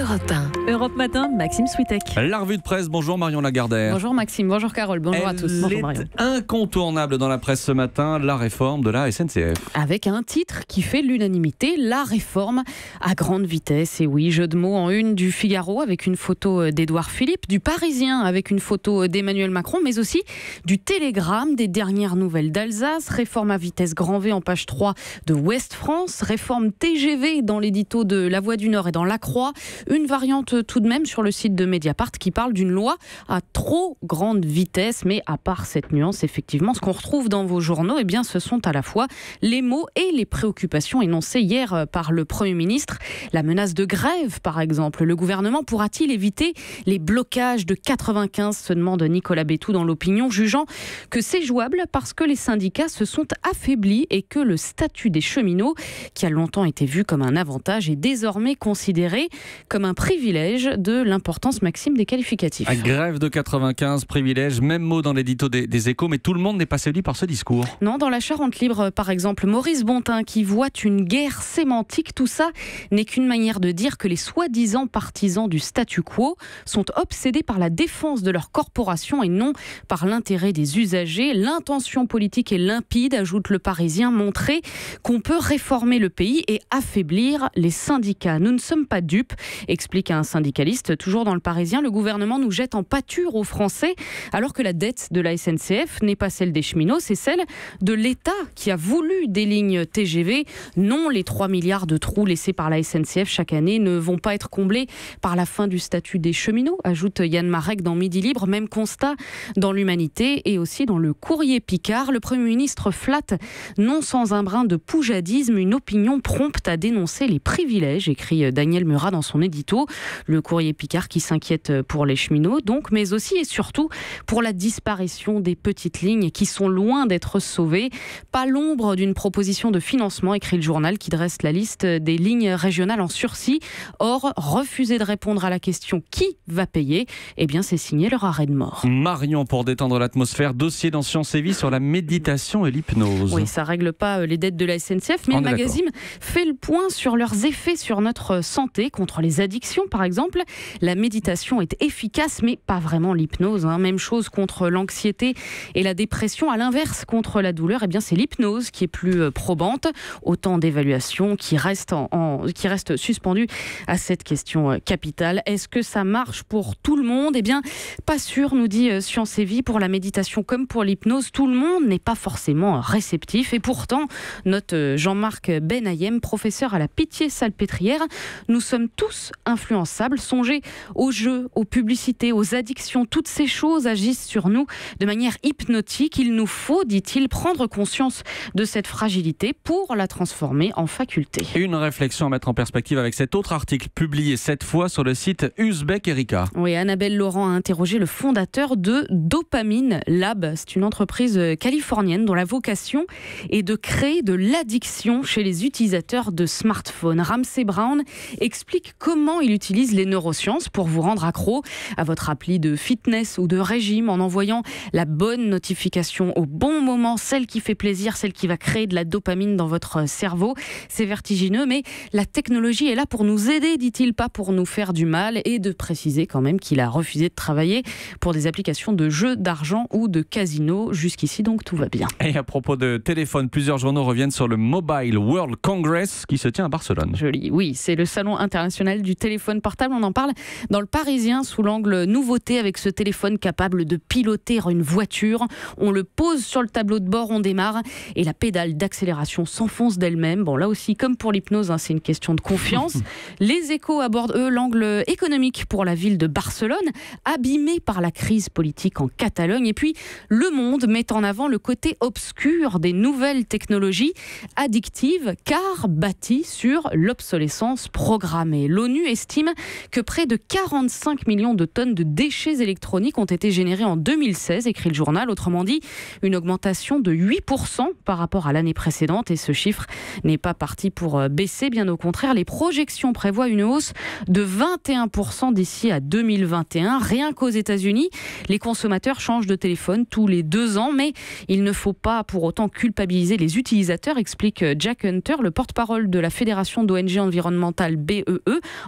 Europe 1. Europe Matin, Maxime Switek. La revue de presse, bonjour Marion Lagardère. Bonjour Maxime, bonjour Carole, bonjour à tous. Bonjour Marion. Incontournable dans la presse ce matin, la réforme de la SNCF. Avec un titre qui fait l'unanimité, la réforme à grande vitesse. Et oui, jeu de mots en une du Figaro avec une photo d'Édouard Philippe, du Parisien avec une photo d'Emmanuel Macron, mais aussi du Télégramme, des dernières nouvelles d'Alsace, réforme à vitesse grand V en page 3 de Ouest France, réforme TGV dans l'édito de La Voix du Nord et dans La Croix, une variante tout de même sur le site de Mediapart qui parle d'une loi à trop grande vitesse. Mais à part cette nuance, effectivement, ce qu'on retrouve dans vos journaux, eh bien, ce sont à la fois les mots et les préoccupations énoncées hier par le Premier ministre. La menace de grève, par exemple. Le gouvernement pourra-t-il éviter les blocages de 95, se demande Nicolas Bétou dans l'Opinion, jugeant que c'est jouable parce que les syndicats se sont affaiblis et que le statut des cheminots, qui a longtemps été vu comme un avantage, est désormais considéré comme un privilège, de l'importance, Maxime, des qualificatifs. À grève de 95, privilège, même mot dans l'édito des Échos, mais tout le monde n'est pas séduit par ce discours. Non, dans la Charente Libre, par exemple, Maurice Bontin qui voit une guerre sémantique. Tout ça n'est qu'une manière de dire que les soi-disant partisans du statu quo sont obsédés par la défense de leur corporation et non par l'intérêt des usagers. L'intention politique est limpide, ajoute le Parisien, montrer qu'on peut réformer le pays et affaiblir les syndicats. Nous ne sommes pas dupes, explique un syndicaliste, toujours dans le Parisien. Le gouvernement nous jette en pâture aux Français, alors que la dette de la SNCF n'est pas celle des cheminots, c'est celle de l'État qui a voulu des lignes TGV. Non, les 3 milliards de trous laissés par la SNCF chaque année ne vont pas être comblés par la fin du statut des cheminots, ajoute Yann Marek dans Midi Libre. Même constat dans l'Humanité et aussi dans le Courrier Picard. Le Premier ministre flatte, non sans un brin de poujadisme, une opinion prompte à dénoncer les privilèges, écrit Daniel Murat dans son édito. Le Courrier Picard qui s'inquiète pour les cheminots, donc, mais aussi et surtout pour la disparition des petites lignes qui sont loin d'être sauvées. Pas l'ombre d'une proposition de financement, écrit le journal qui dresse la liste des lignes régionales en sursis. Or, refuser de répondre à la question qui va payer, eh bien c'est signer leur arrêt de mort. Marion, pour détendre l'atmosphère, dossier dans Science et Vie sur la méditation et l'hypnose. Oui, ça règle pas les dettes de la SNCF, mais le magazine fait le point sur leurs effets sur notre santé, contre les addictions par exemple. La méditation est efficace, mais pas vraiment l'hypnose. Même chose contre l'anxiété et la dépression. À l'inverse, contre la douleur, eh bien c'est l'hypnose qui est plus probante. Autant d'évaluations qui restent suspendues à cette question capitale. Est-ce que ça marche pour tout le monde ? Eh bien, pas sûr, nous dit Science et Vie. Pour la méditation comme pour l'hypnose, tout le monde n'est pas forcément réceptif. Et pourtant, note Jean-Marc Benayem, professeur à la Pitié-Salpêtrière, nous sommes tous influençables. Songez aux jeux, aux publicités, aux addictions. Toutes ces choses agissent sur nous de manière hypnotique. Il nous faut, dit-il, prendre conscience de cette fragilité pour la transformer en faculté. Une réflexion à mettre en perspective avec cet autre article publié cette fois sur le site Uzbek Erika. Oui, Annabelle Laurent a interrogé le fondateur de Dopamine Lab. C'est une entreprise californienne dont la vocation est de créer de l'addiction chez les utilisateurs de smartphones. Ramsey Brown explique comment il utilise les neurosciences pour vous rendre accro à votre appli de fitness ou de régime en envoyant la bonne notification au bon moment, celle qui fait plaisir, celle qui va créer de la dopamine dans votre cerveau. C'est vertigineux, mais la technologie est là pour nous aider, dit-il, pas pour nous faire du mal, et de préciser quand même qu'il a refusé de travailler pour des applications de jeux d'argent ou de casino. Jusqu'ici, donc, tout va bien. Et à propos de téléphone, plusieurs journaux reviennent sur le Mobile World Congress qui se tient à Barcelone. Joli, oui, c'est le salon international du téléphone portable. On en parle dans le Parisien sous l'angle nouveauté, avec ce téléphone capable de piloter une voiture. On le pose sur le tableau de bord, on démarre et la pédale d'accélération s'enfonce d'elle-même. Bon, là aussi, comme pour l'hypnose, c'est une question de confiance. Les Échos abordent, eux, l'angle économique pour la ville de Barcelone, abîmée par la crise politique en Catalogne. Et puis, Le Monde met en avant le côté obscur des nouvelles technologies addictives, car bâties sur l'obsolescence programmée. L'ONU estime que près de 45 millions de tonnes de déchets électroniques ont été générés en 2016, écrit le journal. Autrement dit, une augmentation de 8% par rapport à l'année précédente. Et ce chiffre n'est pas parti pour baisser, bien au contraire. Les projections prévoient une hausse de 21% d'ici à 2021. Rien qu'aux États-Unis, les consommateurs changent de téléphone tous les 2 ans, mais il ne faut pas pour autant culpabiliser les utilisateurs, explique Jack Hunter, le porte-parole de la fédération d'ONG environnementale BEE.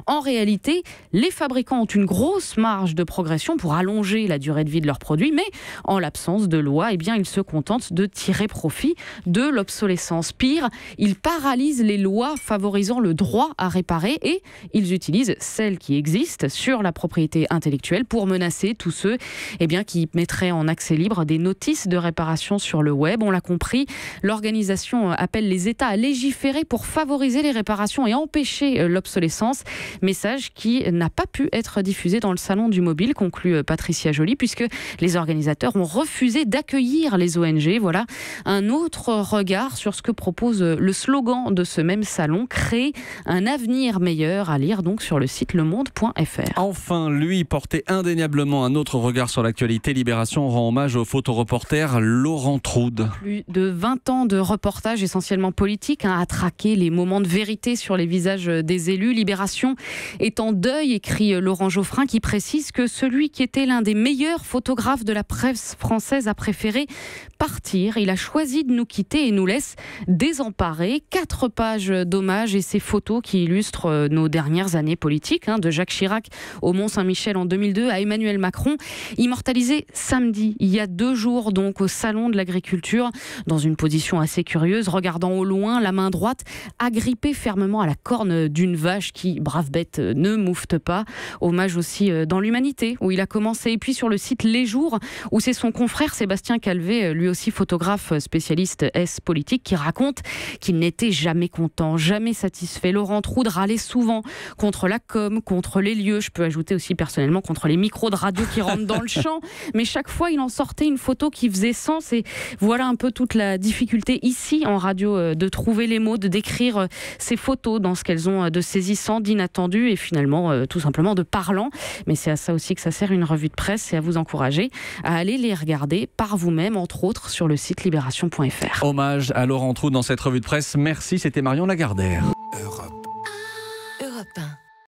En réalité, les fabricants ont une grosse marge de progression pour allonger la durée de vie de leurs produits, mais en l'absence de loi, eh bien, ils se contentent de tirer profit de l'obsolescence. Pire, ils paralysent les lois favorisant le droit à réparer et ils utilisent celles qui existent sur la propriété intellectuelle pour menacer tous ceux qui mettraient en accès libre des notices de réparation sur le web. On l'a compris, l'organisation appelle les États à légiférer pour favoriser les réparations et empêcher l'obsolescence. Message qui n'a pas pu être diffusé dans le salon du mobile, conclut Patricia Joly, puisque les organisateurs ont refusé d'accueillir les ONG. Voilà un autre regard sur ce que propose le slogan de ce même salon, créer un avenir meilleur, à lire donc sur le site lemonde.fr. Enfin, lui portait indéniablement un autre regard sur l'actualité. Libération rend hommage au photoreporter Laurent Troude. Plus de 20 ans de reportage essentiellement politique à traquer les moments de vérité sur les visages des élus. Libération est en deuil, écrit Laurent Geoffrin, qui précise que celui qui était l'un des meilleurs photographes de la presse française a préféré partir. Il a choisi de nous quitter et nous laisse désemparés. 4 pages d'hommage et ces photos qui illustrent nos dernières années politiques, de Jacques Chirac au Mont-Saint-Michel en 2002 à Emmanuel Macron, immortalisé samedi, il y a 2 jours donc au Salon de l'Agriculture, dans une position assez curieuse, regardant au loin, la main droite agrippée fermement à la corne d'une vache qui, brave bête, ne moufte pas. Hommage aussi dans l'Humanité, où il a commencé, et puis sur le site Les Jours, où c'est son confrère Sébastien Calvé, lui aussi photographe spécialiste politique, qui raconte qu'il n'était jamais content, jamais satisfait. Laurent Troude râlait souvent contre la com, contre les lieux, je peux ajouter aussi personnellement contre les micros de radio qui rentrent dans le champ, mais chaque fois il en sortait une photo qui faisait sens, et voilà un peu toute la difficulté ici en radio de trouver les mots, de décrire ces photos dans ce qu'elles ont de saisissant, d'inattendu et finalement tout simplement de parlant. Mais c'est à ça aussi que ça sert une revue de presse, et à vous encourager à aller les regarder par vous-même, entre autres sur le site libération.fr. Hommage à Laurent Troude dans cette revue de presse. Merci, c'était Marion Lagardère. Europe 1.